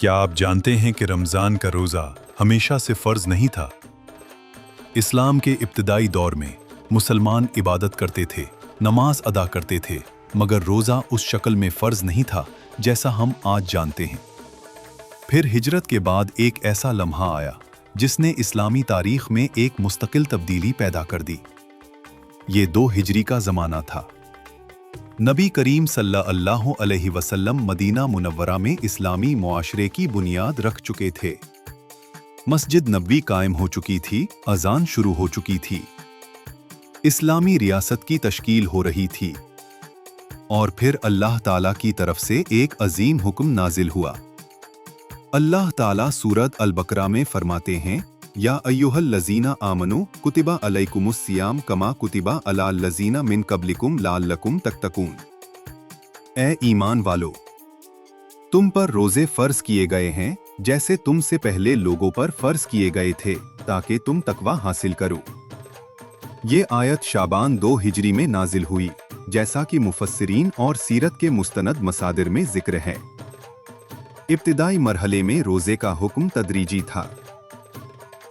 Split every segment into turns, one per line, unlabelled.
क्या आप जानते हैं कि रमज़ान का रोज़ा हमेशा से फ़र्ज़ नहीं था? इस्लाम के इब्तिदाई दौर में मुसलमान इबादत करते थे, नमाज अदा करते थे, मगर रोज़ा उस शक्ल में फ़र्ज़ नहीं था जैसा हम आज जानते हैं। फिर हिजरत के बाद एक ऐसा लम्हा आया जिसने इस्लामी तारीख़ में एक मुस्तकिल तब्दीली पैदा कर दी। ये 2 हिजरी का ज़माना था। नबी करीम सल्लल्लाहु अलैहि वसल्लम मदीना मुनव्वरा में इस्लामी मुआशरे की बुनियाद रख चुके थे। मस्जिद नबवी कायम हो चुकी थी, अज़ान शुरू हो चुकी थी, इस्लामी रियासत की तश्कील हो रही थी। और फिर अल्लाह ताला की तरफ से एक अजीम हुक्म नाजिल हुआ। अल्लाह ताला सूरत अल-बकरा में फरमाते हैं, या अय्युहल लज़ीना आमनु कुतिबा अलैकुमुस सियाम कमा कुतिबा अलाल लज़ीना मिन कब्लिकुम लाल्लकुम तत्तकून। ए ईमान वालो, तुम पर रोजे फर्ज किए गए हैं जैसे तुमसे पहले लोगों पर फर्ज किए गए थे, ताकि तुम तकवा हासिल करो। ये आयत शाबान 2 हिजरी में नाजिल हुई, जैसा कि मुफस्सिरीन और सीरत के मुस्तनद मसादिर में जिक्र है। इब्तिदाई मरहले में रोजे का हुक्म तदरीजी था।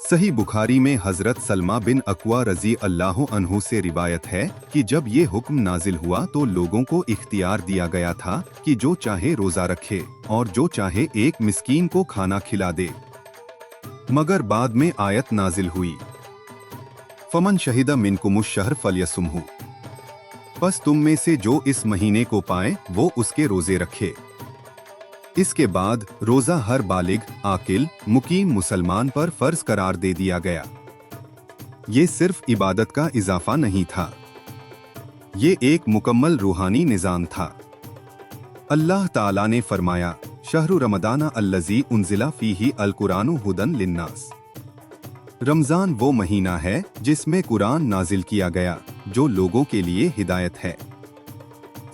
सही बुखारी में हजरत सलमा बिन अक्वा रजी अल्लाह अन्हु से रिवायत है कि जब ये हुक्म नाजिल हुआ तो लोगों को इख्तियार दिया गया था कि जो चाहे रोजा रखे और जो चाहे एक मिस्कीन को खाना खिला दे। मगर बाद में आयत नाजिल हुई, फमन शहिदा मिनकुमुश शहर फलयसुमहु, बस तुम में से जो इस महीने को पाए वो उसके रोजे रखे। इसके बाद रोजा हर बालिग, आकिल, मुकीम मुसलमान पर फर्ज करार दे दिया गया। ये सिर्फ इबादत का इजाफा नहीं था, ये एक मुकम्मल रूहानी निज़ाम था। अल्लाह ताला ने फरमाया, शहरु रमदाना अल्लज़ी उन्ज़िला फ़ीही अल-कुरानु हुदन लिन्नास। रमज़ान वो महीना है जिसमें कुरान नाजिल किया गया, जो लोगों के लिए हिदायत है।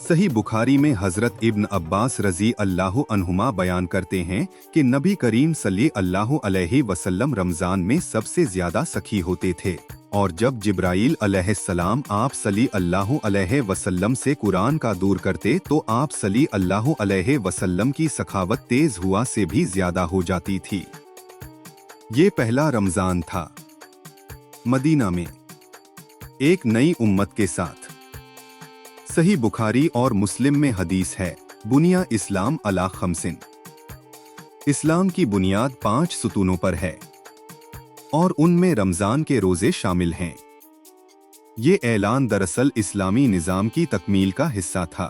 सही बुखारी में हजरत इब्न अब्बास रजी अल्लाहु अन्हुमा बयान करते हैं कि नबी करीम सल्लल्लाहु अलैहि वसल्लम रमजान में सबसे ज्यादा सखी होते थे, और जब जिब्राईल अलैहिस्सलाम आप सल्लल्लाहु अलैहि वसल्लम से कुरान का दूर करते तो आप सल्लल्लाहु अलैहि वसल्लम की सखावत तेज हुआ से भी ज्यादा हो जाती थी। ये पहला रमजान था मदीना में एक नई उम्मत के साथ। सही बुखारी और मुस्लिम में हदीस है, बुनिया इस्लाम अला खमसिन। इस्लाम की बुनियाद 5 सुतूनों पर है और उनमें रमजान के रोजे शामिल हैं। ये ऐलान दरअसल इस्लामी निज़ाम की तकमील का हिस्सा था।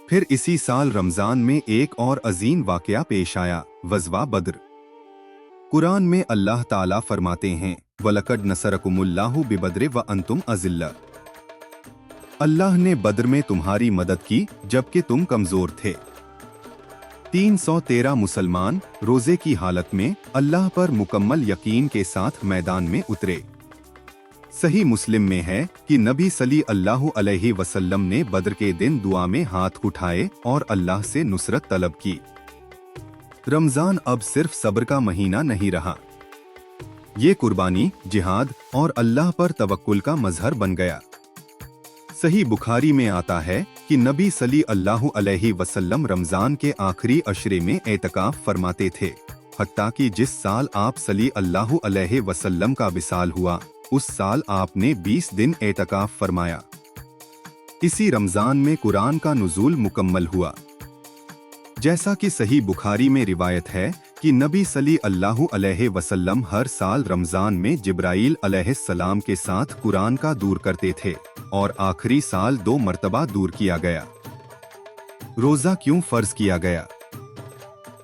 फिर इसी साल रमजान में एक और अजीम वाक़या पेश आया, ग़ज़वा बद्र। कुरान में अल्लाह ताला फरमाते हैं, वलकद नसरकुमुल्लाहु बिबद्र व अंतुम अज़िल्ला। अल्लाह ने बद्र में तुम्हारी मदद की जबकि तुम कमजोर थे। 313 मुसलमान रोजे की हालत में अल्लाह पर मुकम्मल यकीन के साथ मैदान में उतरे। सही मुस्लिम में है कि नबी सल्लल्लाहु अलैहि वसल्लम ने बद्र के दिन दुआ में हाथ उठाए और अल्लाह से नुसरत तलब की। रमजान अब सिर्फ सब्र का महीना नहीं रहा, ये कुर्बानी, जिहाद और अल्लाह पर तवक्कुल का मजहर बन गया। सही बुखारी में आता है कि नबी सल्लल्लाहु अलैहि वसल्लम रमजान के आखिरी अशरे में एतकाफ फरमाते थे, हत्ता कि जिस साल आप सल्लल्लाहु अलैहि वसल्लम का विसाल हुआ उस साल आपने 20 दिन एतकाफ फरमाया। इसी रमजान में कुरान का नुज़ूल मुकम्मल हुआ। जैसा कि सही बुखारी में रिवायत है कि नबी सल्लल्लाहु अलैहि वसल्लम हर साल रमजान में जिब्राईल अलैहिस्सलाम के साथ कुरान का दूर करते थे और आखिरी साल 2 मर्तबा दूर किया गया। रोजा क्यों फर्ज किया गया?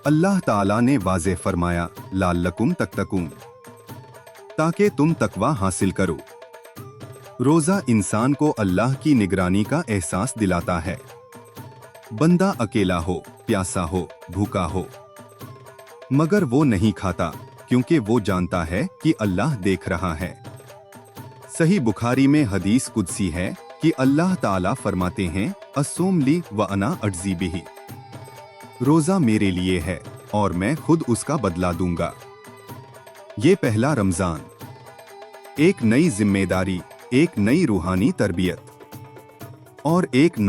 अल्लाह ताला ने वाज़े फरमाया, लाल्लकुम तत्तकून, ताकि तुम तकवा हासिल करो। रोजा इंसान को अल्लाह की निगरानी का एहसास दिलाता है। बंदा अकेला हो, प्यासा हो, भूखा हो, मगर वो नहीं खाता क्योंकि वो जानता है कि अल्लाह देख रहा है। सही बुखारी में हदीस कुदसी है कि अल्लाह ताला फरमाते हैं, अस्सोम ली व अना अज्जी बिही। रोजा मेरे लिए है और मैं खुद उसका बदला दूंगा। ये पहला रमजान, एक नई जिम्मेदारी, एक नई रूहानी तरबियत और एक